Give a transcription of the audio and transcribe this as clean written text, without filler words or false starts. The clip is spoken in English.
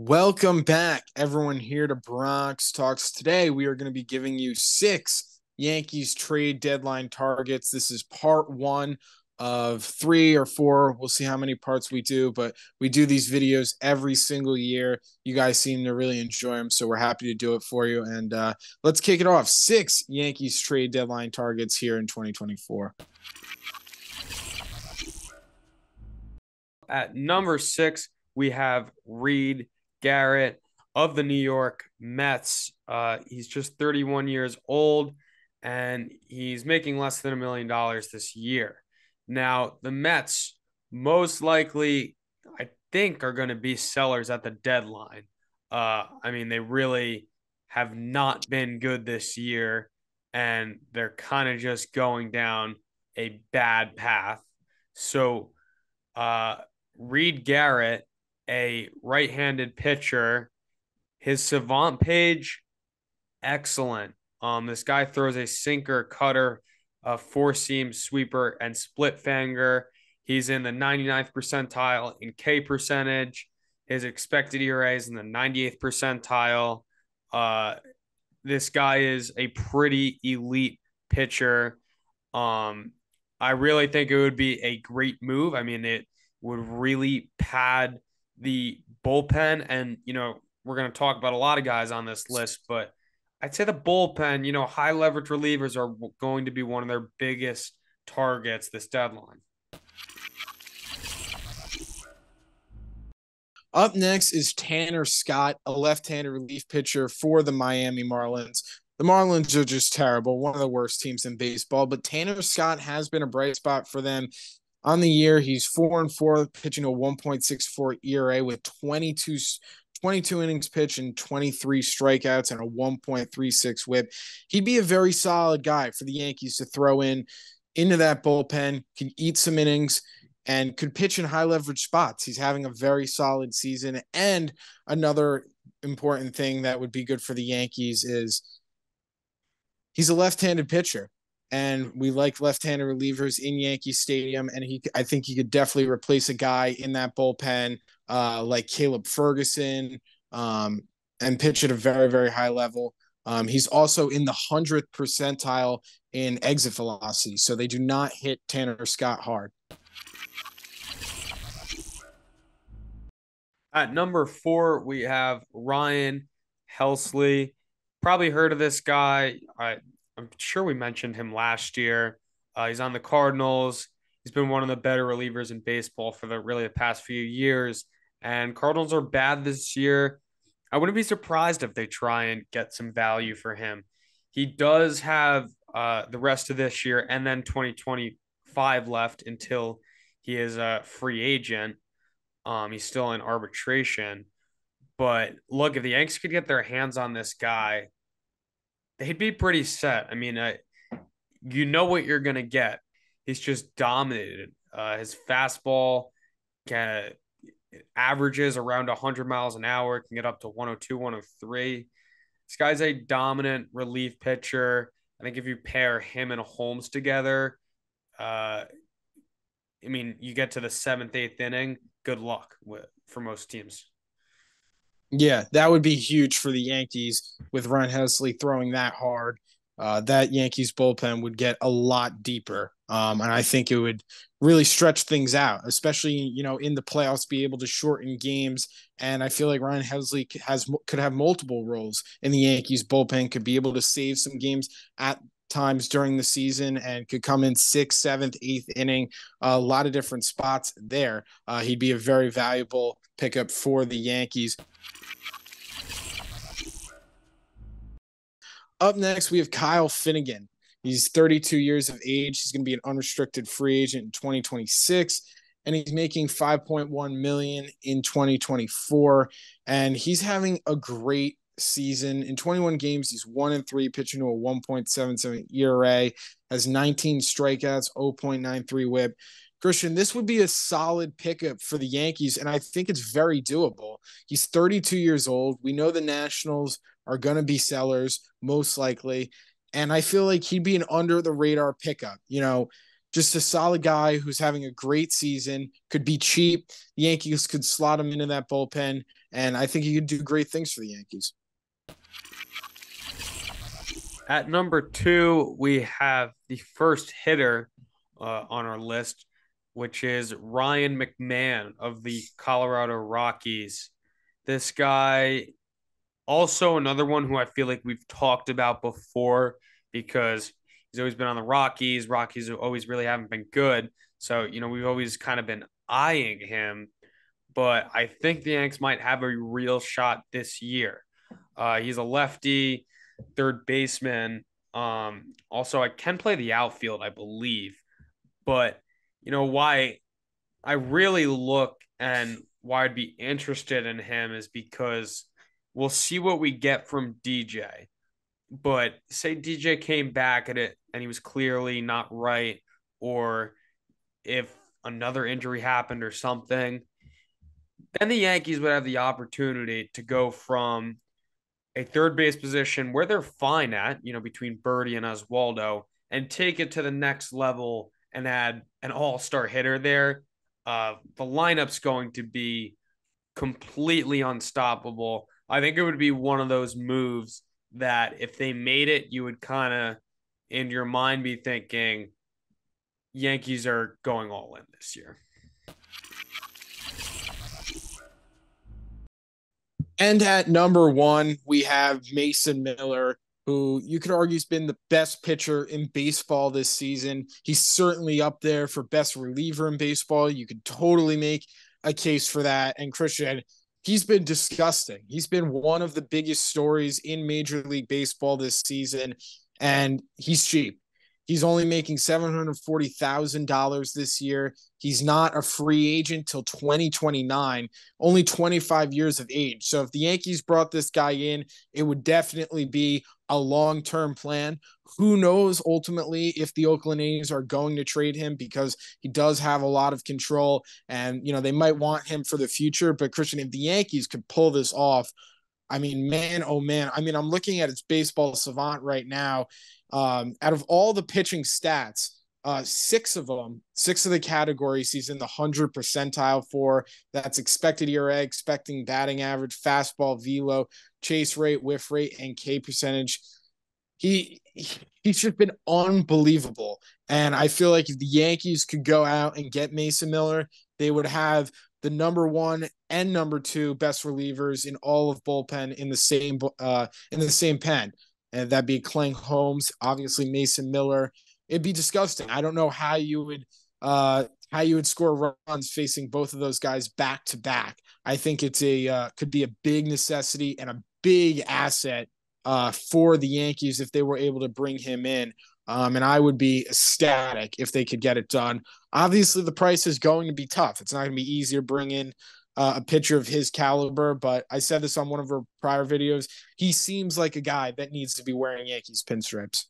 Welcome back, everyone, here to Bronx Talks. Today, we are going to be giving you six Yankees trade deadline targets. This is part one of three or four. We'll see how many parts we do, but we do these videos every single year. You guys seem to really enjoy them, so we're happy to do it for you. And let's kick it off. Six Yankees trade deadline targets here in 2024. At number 6, we have Reed Garrett of the New York Mets. He's just 31 years old, and he's making less than $1 million this year. Now, the Mets most likely, I think, are going to be sellers at the deadline. They really have not been good this year, and they're kind of just going down a bad path. So, Reed Garrett, a right-handed pitcher, his savant page, excellent. This guy throws a sinker, cutter, a four-seam sweeper, and split finger. He's in the 99th percentile in K percentage. His expected ERA is in the 98th percentile. This guy is a pretty elite pitcher. I really think it would be a great move. It would really pad the bullpen. And, we're going to talk about a lot of guys on this list, but I'd say the bullpen, high leverage relievers are going to be one of their biggest targets this deadline. Up next is Tanner Scott, a left-handed relief pitcher for the Miami Marlins. The Marlins are just terrible, one of the worst teams in baseball, but Tanner Scott has been a bright spot for them. On the year, he's 4-4, pitching a 1.64 ERA with 22 innings pitched and 23 strikeouts and a 1.36 whip. He'd be a very solid guy for the Yankees to throw into that bullpen, can eat some innings, and could pitch in high leverage spots. He's having a very solid season. And another important thing that would be good for the Yankees is he's a left-handed pitcher. And we like left-handed relievers in Yankee Stadium. And I think he could definitely replace a guy in that bullpen like Caleb Ferguson and pitch at a very, very high level. He's also in the 100th percentile in exit velocity. So they do not hit Tanner Scott hard. At number 4, we have Ryan Helsley. Probably heard of this guy. I'm sure we mentioned him last year. He's on the Cardinals. He's been one of the better relievers in baseball for the past few years. And Cardinals are bad this year. I wouldn't be surprised if they try and get some value for him. He does have the rest of this year and then 2025 left until he is a free agent. He's still in arbitration. But look, if the Yankees could get their hands on this guy, they'd be pretty set. You know what you're going to get. He's just dominated. His fastball averages around 100 miles an hour, can get up to 102, 103. This guy's a dominant relief pitcher. I think if you pair him and Holmes together, you get to the 7th, 8th inning, good luck for most teams. Yeah, that would be huge for the Yankees with Ryan Helsley throwing that hard. That Yankees bullpen would get a lot deeper. And I think it would really stretch things out, especially, in the playoffs, be able to shorten games. And I feel like Ryan Helsley could have multiple roles in the Yankees bullpen, could be able to save some games at times during the season and could come in 6th, 7th, 8th inning, a lot of different spots there. He'd be a very valuable pickup for the Yankees. Up next, we have Kyle Finnegan. He's 32 years of age. He's going to be an unrestricted free agent in 2026, and he's making $5.1 million in 2024. And he's having a great season. In 21 games, he's 1-3, pitching to a 1.77 ERA, has 19 strikeouts, 0.93 whip. Christian, this would be a solid pickup for the Yankees, and I think it's very doable. He's 32 years old. We know the Nationals are going to be sellers, most likely, and I feel like he'd be an under-the-radar pickup. just a solid guy who's having a great season, could be cheap. The Yankees could slot him into that bullpen, and I think he could do great things for the Yankees. At number 2, we have the first hitter on our list, which is Ryan McMahon of the Colorado Rockies. This guy, also another one who I feel like we've talked about before because he's always been on the Rockies. Rockies always really haven't been good. So, we've always kind of been eyeing him. But I think the Yanks might have a real shot this year. He's a lefty, third baseman. Also, I can play the outfield, I believe. But why I really look and why I'd be interested in him is because we'll see what we get from DJ. But say DJ came back at it and he was clearly not right, or if another injury happened or something, then the Yankees would have the opportunity to go from a third base position where they're fine at, between Birdie and Oswaldo, and take it to the next level and add an all-star hitter there. The lineup's going to be completely unstoppable. I think it would be one of those moves that if they made it, you would kind of, in your mind, be thinking Yankees are going all in this year. And at number 1, we have Mason Miller, who you could argue has been the best pitcher in baseball this season. He's certainly up there for best reliever in baseball. You could totally make a case for that. And Christian, he's been disgusting. He's been one of the biggest stories in Major League Baseball this season, and he's cheap. He's only making $740,000 this year. He's not a free agent till 2029, only 25 years of age. So if the Yankees brought this guy in, it would definitely be a long-term plan. Who knows ultimately if the Oakland A's are going to trade him, because he does have a lot of control and, they might want him for the future. But Christian, if the Yankees could pull this off, I mean, man, oh man. I mean, I'm looking at its baseball savant right now. Out of all the pitching stats, six of the categories he's in the 100 percentile for. That's expected ERA, expecting batting average, fastball velo, chase rate, whiff rate, and K percentage. He's just been unbelievable. And I feel like if the Yankees could go out and get Mason Miller, they would have the number 1 and number 2 best relievers in all of bullpen in the same pen. And that'd be Clang Holmes, obviously Mason Miller. It'd be disgusting. I don't know how you would score runs facing both of those guys back to back. I think it's could be a big necessity and a big asset for the Yankees if they were able to bring him in. And I would be ecstatic if they could get it done. Obviously, the price is going to be tough. It's not going to be easy to bring in a pitcher of his caliber, but I said this on one of our prior videos. He seems like a guy that needs to be wearing Yankees pinstripes.